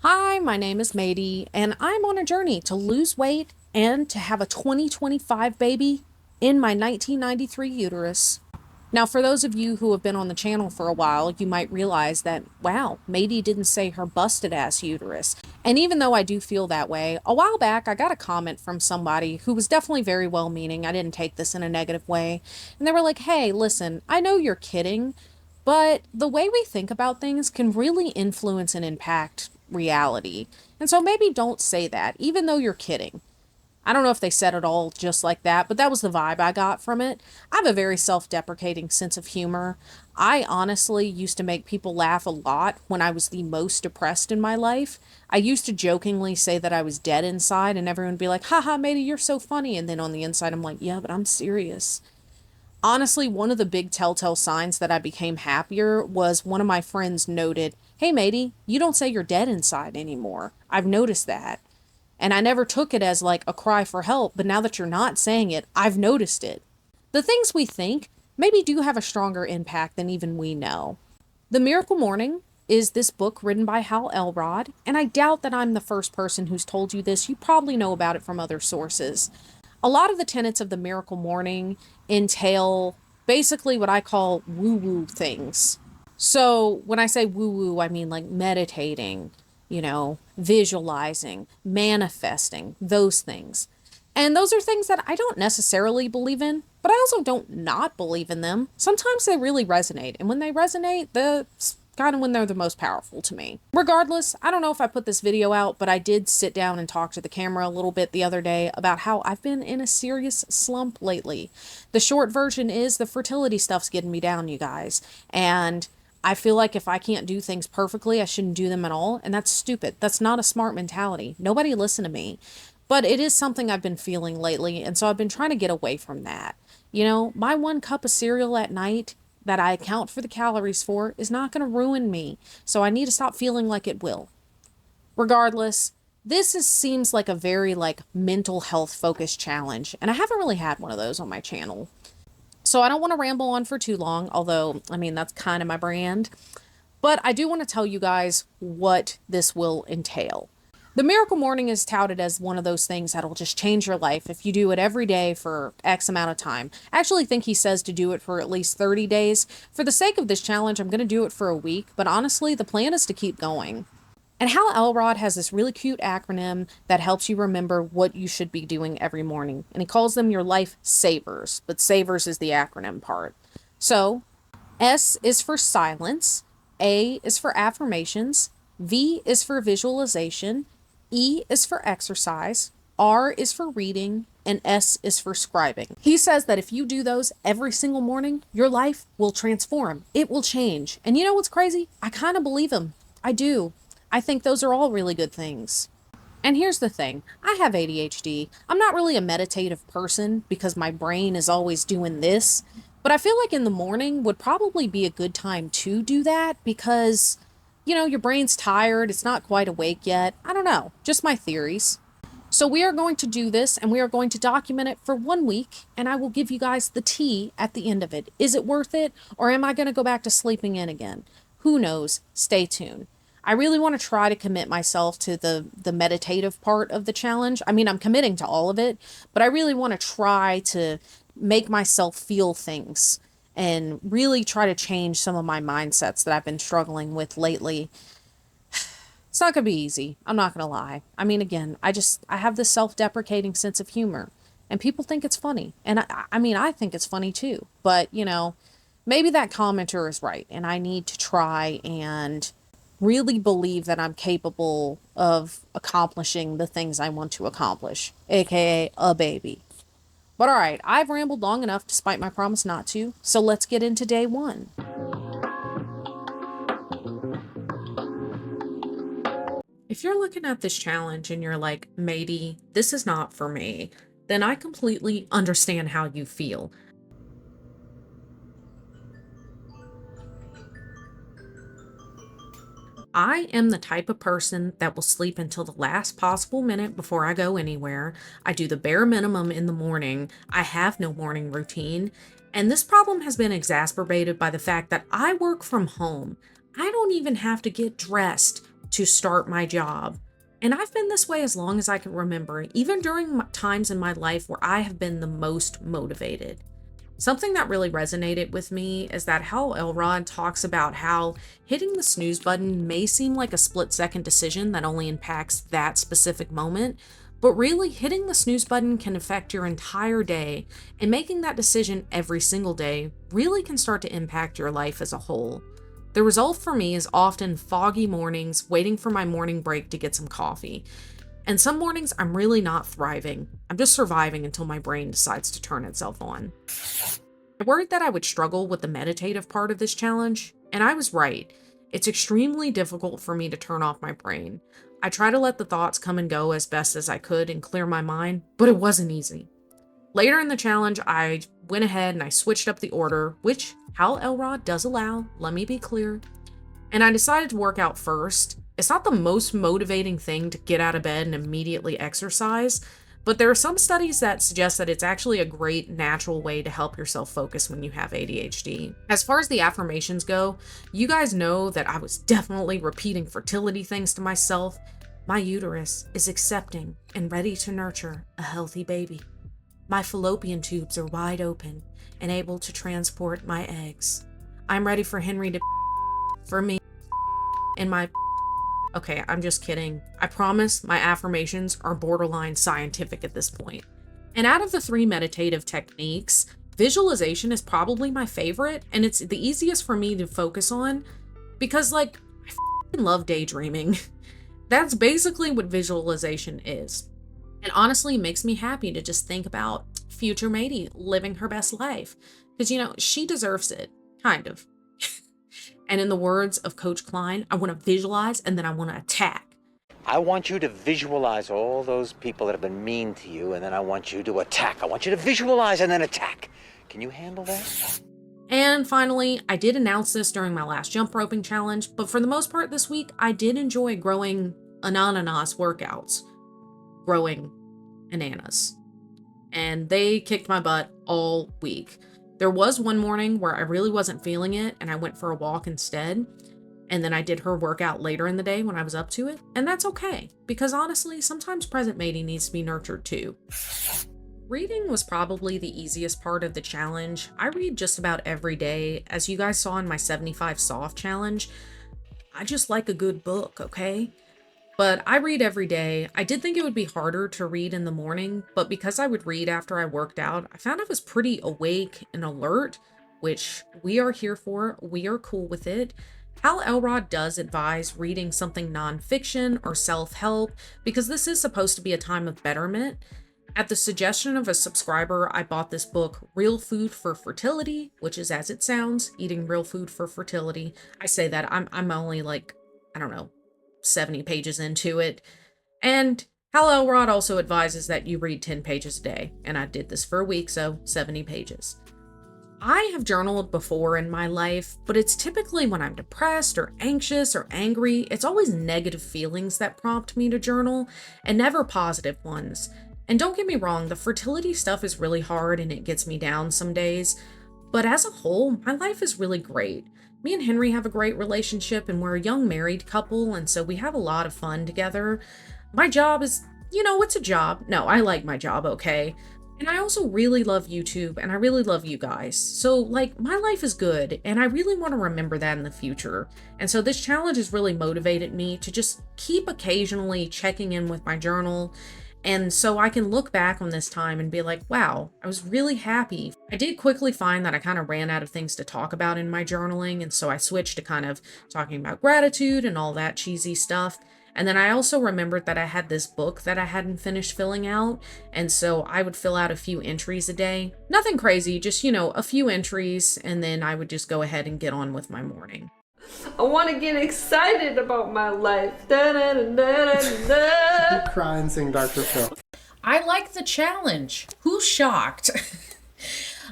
Hi, my name is Mady, and I'm on a journey to lose weight and to have a 2025 baby in my 1993 uterus. Now, for those of you who have been on the channel for a while, you might realize that, wow, Mady didn't say her busted ass uterus. And even though I do feel that way, a while back I got a comment from somebody who was definitely very well meaning. I didn't take this in a negative way. And they were like, hey, listen, I know you're kidding, but the way we think about things can really influence and impact reality. And so maybe don't say that, even though you're kidding. I don't know if they said it all just like that, but that was the vibe I got from it. I have a very self deprecating sense of humor. I honestly used to make people laugh a lot when I was the most depressed in my life. I used to jokingly say that I was dead inside, and everyone would be like, haha, matey, you're so funny. And then on the inside, I'm like, yeah, but I'm serious. Honestly, one of the big telltale signs that I became happier was one of my friends noted, hey, matey, you don't say you're dead inside anymore. I've noticed that. And I never took it as like a cry for help, but now that you're not saying it, I've noticed it. The things we think maybe do have a stronger impact than even we know. The Miracle Morning is this book written by Hal Elrod, and I doubt that I'm the first person who's told you this. You probably know about it from other sources. A lot of the tenets of the Miracle Morning entail basically what I call woo-woo things. So when I say woo-woo, I mean like meditating, visualizing, manifesting, those things. And those are things that I don't necessarily believe in, but I also don't not believe in them. Sometimes they really resonate. And when they resonate, that's kind of when they're the most powerful to me. Regardless, I don't know if I put this video out, but I did sit down and talk to the camera a little bit the other day about how I've been in a serious slump lately. The short version is the fertility stuff's getting me down, you guys. And I feel like if I can't do things perfectly, I shouldn't do them at all. And that's stupid. That's not a smart mentality. Nobody listen to me. But it is something I've been feeling lately. And so I've been trying to get away from that. My 1 cup of cereal at night that I account for the calories for is not going to ruin me. So I need to stop feeling like it will. Regardless, seems like a very mental health focused challenge. And I haven't really had one of those on my channel. So I don't want to ramble on for too long, although, that's kind of my brand. But I do want to tell you guys what this will entail. The Miracle Morning is touted as one of those things that'll just change your life if you do it every day for X amount of time. I actually think he says to do it for at least 30 days. For the sake of this challenge, I'm going to do it for a week, but honestly, the plan is to keep going. And Hal Elrod has this really cute acronym that helps you remember what you should be doing every morning. And he calls them your life savers, but savers is the acronym part. So, S is for silence, A is for affirmations, V is for visualization, E is for exercise, R is for reading, and S is for scribing. He says that if you do those every single morning, your life will transform. It will change. And you know what's crazy? I kind of believe him. I do. I think those are all really good things. And here's the thing, I have ADHD. I'm not really a meditative person because my brain is always doing this, but I feel like in the morning would probably be a good time to do that because, your brain's tired, it's not quite awake yet. I don't know, just my theories. So we are going to do this and we are going to document it for 1 week and I will give you guys the tea at the end of it. Is it worth it or am I going to go back to sleeping in again? Who knows? Stay tuned. I really want to try to commit myself to the meditative part of the challenge. I'm committing to all of it, but I really want to try to make myself feel things and really try to change some of my mindsets that I've been struggling with lately. It's not going to be easy. I'm not going to lie. Again, I have this self-deprecating sense of humor and people think it's funny. And I think it's funny too, but maybe that commenter is right and I need to try and really believe that I'm capable of accomplishing the things I want to accomplish, aka a baby. But alright, I've rambled long enough despite my promise not to, so let's get into day 1. If you're looking at this challenge and you're like, matey, this is not for me, then I completely understand how you feel. I am the type of person that will sleep until the last possible minute before I go anywhere. I do the bare minimum in the morning. I have no morning routine. And this problem has been exacerbated by the fact that I work from home. I don't even have to get dressed to start my job. And I've been this way as long as I can remember, even during times in my life where I have been the most motivated. Something that really resonated with me is that Hal Elrod talks about how hitting the snooze button may seem like a split-second decision that only impacts that specific moment, but really hitting the snooze button can affect your entire day, and making that decision every single day really can start to impact your life as a whole. The result for me is often foggy mornings, waiting for my morning break to get some coffee. And some mornings I'm really not thriving. I'm just surviving until my brain decides to turn itself on. I worried that I would struggle with the meditative part of this challenge, and I was right. It's extremely difficult for me to turn off my brain. I try to let the thoughts come and go as best as I could and clear my mind, but it wasn't easy. Later in the challenge, I went ahead and I switched up the order, which Hal Elrod does allow, let me be clear, and I decided to work out first. It's not the most motivating thing to get out of bed and immediately exercise, but there are some studies that suggest that it's actually a great natural way to help yourself focus when you have ADHD. As far as the affirmations go, you guys know that I was definitely repeating fertility things to myself. My uterus is accepting and ready to nurture a healthy baby. My fallopian tubes are wide open and able to transport my eggs. I'm ready for Henry to for me and my. Okay, I'm just kidding. I promise my affirmations are borderline scientific at this point. And out of the 3 meditative techniques, visualization is probably my favorite, and it's the easiest for me to focus on because, I love daydreaming. That's basically what visualization is. It honestly makes me happy to just think about future matey living her best life. Because, she deserves it. Kind of. And in the words of Coach Klein, I want to visualize and then I want to attack. I want you to visualize all those people that have been mean to you, and then I want you to attack. I want you to visualize and then attack. Can you handle that? And finally, I did announce this during my last jump roping challenge, but for the most part this week, I did enjoy growing ananas workouts. Growing bananas. And they kicked my butt all week. There was one morning where I really wasn't feeling it and I went for a walk instead. And then I did her workout later in the day when I was up to it. And that's okay, because honestly, sometimes present mating needs to be nurtured too. Reading was probably the easiest part of the challenge. I read just about every day. As you guys saw in my 75 soft challenge, I just like a good book, okay? But I read every day. I did think it would be harder to read in the morning, but because I would read after I worked out, I found I was pretty awake and alert, which we are here for. We are cool with it. Hal Elrod does advise reading something nonfiction or self-help because this is supposed to be a time of betterment. At the suggestion of a subscriber, I bought this book, Real Food for Fertility, which is as it sounds, eating real food for fertility. I say that I'm only 70 pages into it. And Hal Elrod also advises that you read 10 pages a day. And I did this for a week, so 70 pages. I have journaled before in my life, but it's typically when I'm depressed or anxious or angry. It's always negative feelings that prompt me to journal, and never positive ones. And don't get me wrong, the fertility stuff is really hard and it gets me down some days. But as a whole, my life is really great. Me and Henry have a great relationship and we're a young married couple, and so we have a lot of fun together. My job is, it's a job. No, I like my job, okay? And I also really love YouTube and I really love you guys. So my life is good and I really want to remember that in the future. And so this challenge has really motivated me to just keep occasionally checking in with my journal. And so I can look back on this time and be like, wow, I was really happy. I did quickly find that I kind of ran out of things to talk about in my journaling. And so I switched to kind of talking about gratitude and all that cheesy stuff. And then I also remembered that I had this book that I hadn't finished filling out. And so I would fill out a few entries a day. Nothing crazy, just, a few entries. And then I would just go ahead and get on with my morning. I want to get excited about my life. Da, da, da, da, da, da. Cry and sing Dr. Phil. I like the challenge. Who's shocked?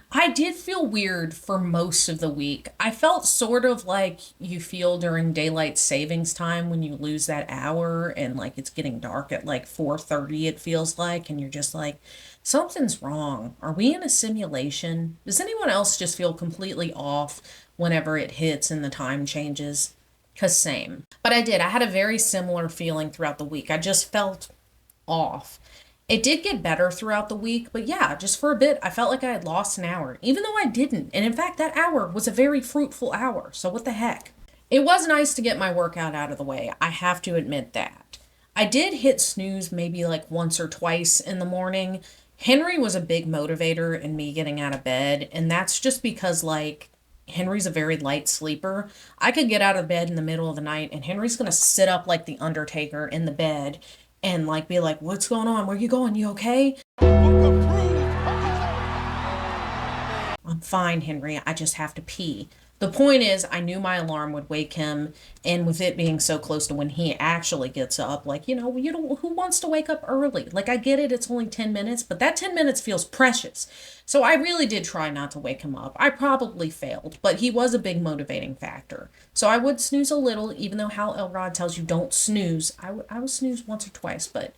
I did feel weird for most of the week. I felt sort of like you feel during daylight savings time when you lose that hour and it's getting dark at 4:30 it feels like, and you're just like, something's wrong. Are we in a simulation? Does anyone else just feel completely off whenever it hits and the time changes? Because same. But I did. I had a very similar feeling throughout the week. I just felt off. It did get better throughout the week, but yeah, just for a bit, I felt like I had lost an hour, even though I didn't. And in fact, that hour was a very fruitful hour. So what the heck? It was nice to get my workout out of the way. I have to admit that. I did hit snooze maybe like once or twice in the morning. Henry was a big motivator in me getting out of bed, and that's just because, like, Henry's a very light sleeper. I could get out of bed in the middle of the night, and Henry's gonna sit up like the Undertaker in the bed and, like, be like, "What's going on? Where you going? You okay?" "I'm fine, Henry. I just have to pee." The point is, I knew my alarm would wake him, and with it being so close to when he actually gets up, like, you don't, who wants to wake up early? Like, I get it, it's only 10 minutes, but that 10 minutes feels precious. So I really did try not to wake him up. I probably failed, but he was a big motivating factor. So I would snooze a little, even though Hal Elrod tells you don't snooze. I would snooze once or twice, but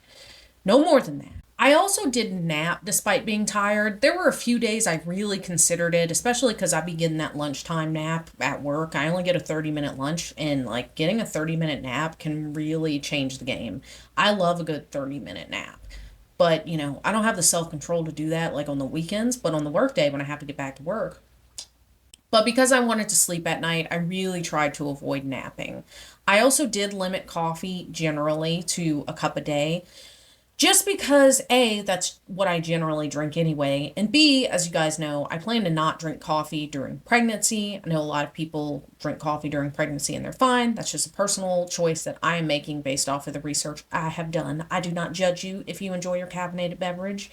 no more than that. I also didn't nap despite being tired. There were a few days I really considered it, especially because I'd be getting that lunchtime nap at work. I only get a 30-minute lunch, and like getting a 30-minute nap can really change the game. I love a good 30-minute nap. But, I don't have the self-control to do that like on the weekends, but on the workday when I have to get back to work. But because I wanted to sleep at night, I really tried to avoid napping. I also did limit coffee generally to a cup a day. Just because, A, that's what I generally drink anyway, and B, as you guys know, I plan to not drink coffee during pregnancy. I know a lot of people drink coffee during pregnancy and they're fine. That's just a personal choice that I am making based off of the research I have done. I do not judge you if you enjoy your caffeinated beverage,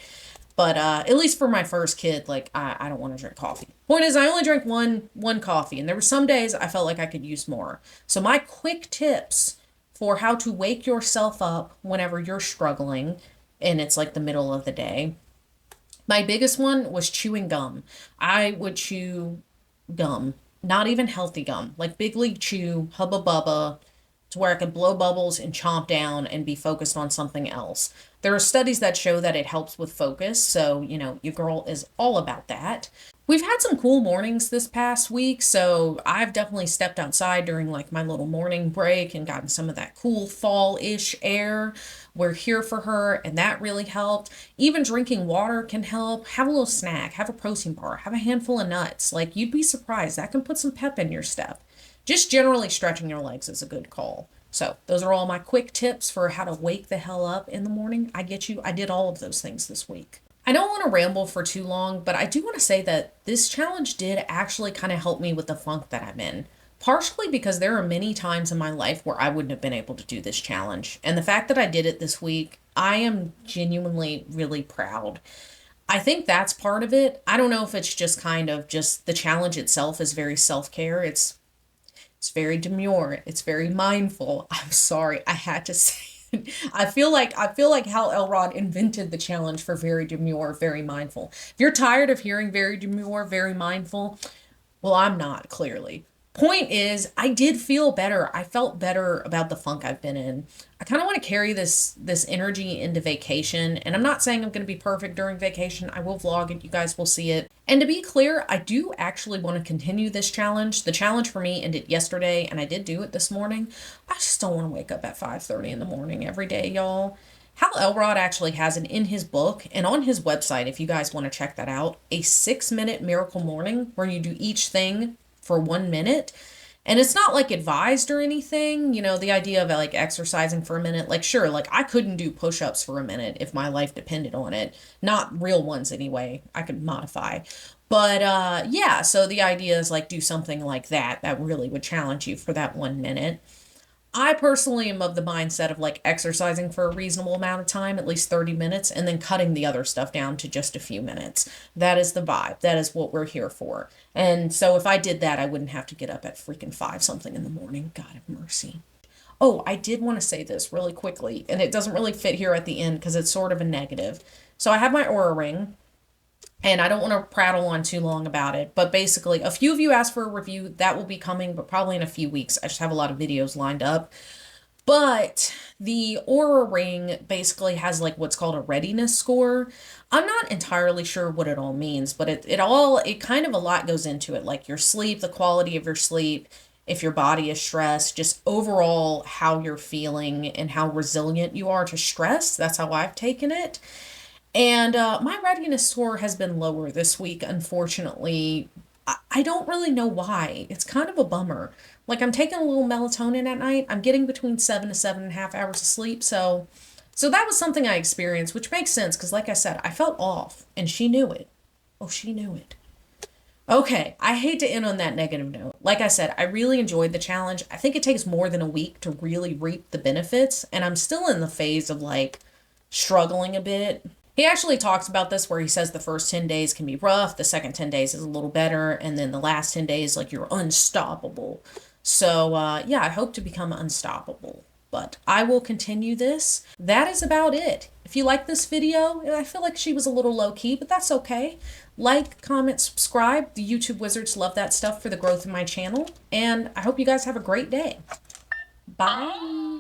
but at least for my first kid, like, I don't want to drink coffee. Point is, I only drank one coffee, and there were some days I felt like I could use more. So my quick tips for how to wake yourself up whenever you're struggling and it's like the middle of the day. My biggest one was chewing gum. I would chew gum, not even healthy gum, like Big League Chew, Hubba Bubba, to where I could blow bubbles and chomp down and be focused on something else. There are studies that show that it helps with focus, so, your girl is all about that. We've had some cool mornings this past week, so I've definitely stepped outside during like my little morning break and gotten some of that cool fall-ish air. We're here for her, and that really helped. Even drinking water can help. Have a little snack, have a protein bar, have a handful of nuts. Like, you'd be surprised. That can put some pep in your step. Just generally stretching your legs is a good call. So those are all my quick tips for how to wake the hell up in the morning. I get you. I did all of those things this week. I don't want to ramble for too long, but I do want to say that this challenge did actually kind of help me with the funk that I'm in. Partially because there are many times in my life where I wouldn't have been able to do this challenge. And the fact that I did it this week, I am genuinely really proud. I think that's part of it. I don't know if it's just kind of just the challenge itself is very self-care. It's very demure. It's very mindful. I'm sorry, I had to say it. I feel like Hal Elrod invented the challenge for very demure, very mindful. If you're tired of hearing very demure, very mindful, well, I'm not, clearly. Point is, I did feel better. I felt better about the funk I've been in. I kind of want to carry this energy into vacation, and I'm not saying I'm going to be perfect during vacation. I will vlog it. You guys will see it. And to be clear, I do actually want to continue this challenge. The challenge for me ended yesterday, and I did do it this morning. I just don't want to wake up at 5:30 in the morning every day, y'all. Hal Elrod actually has it in his book and on his website, if you guys want to check that out, a 6-minute miracle morning where you do each thing for 1 minute. And it's not like advised or anything, the idea of like exercising for a minute, like sure, like I couldn't do push-ups for a minute if my life depended on it. Not real ones anyway. I could modify. But yeah, so the idea is like do something like that really would challenge you for that 1 minute. I personally am of the mindset of like exercising for a reasonable amount of time, at least 30 minutes, and then cutting the other stuff down to just a few minutes. That is the vibe. That is what we're here for. And so if I did that, I wouldn't have to get up at freaking 5 something in the morning. God have mercy. Oh, I did want to say this really quickly, and it doesn't really fit here at the end because it's sort of a negative. So I have my Oura ring. And I don't want to prattle on too long about it, but basically a few of you asked for a review. That will be coming, but probably in a few weeks. I just have a lot of videos lined up. But the Oura ring basically has like what's called a readiness score. I'm not entirely sure what it all means, but it kind of a lot goes into it, like your sleep, the quality of your sleep, if your body is stressed, just overall how you're feeling and how resilient you are to stress. That's how I've taken it. And my readiness score has been lower this week, unfortunately. I don't really know why. It's kind of a bummer. Like, I'm taking a little melatonin at night. I'm getting between 7 to 7.5 hours of sleep. So that was something I experienced, which makes sense because, like I said, I felt off and she knew it. Oh, she knew it. Okay, I hate to end on that negative note. Like I said, I really enjoyed the challenge. I think it takes more than a week to really reap the benefits, and I'm still in the phase of like struggling a bit. He actually talks about this where he says the first 10 days can be rough, the second 10 days is a little better, and then the last 10 days, like, you're unstoppable. So, yeah, I hope to become unstoppable. But I will continue this. That is about it. If you like this video, I feel like she was a little low-key, but that's okay. Like, comment, subscribe. The YouTube wizards love that stuff for the growth of my channel. And I hope you guys have a great day. Bye.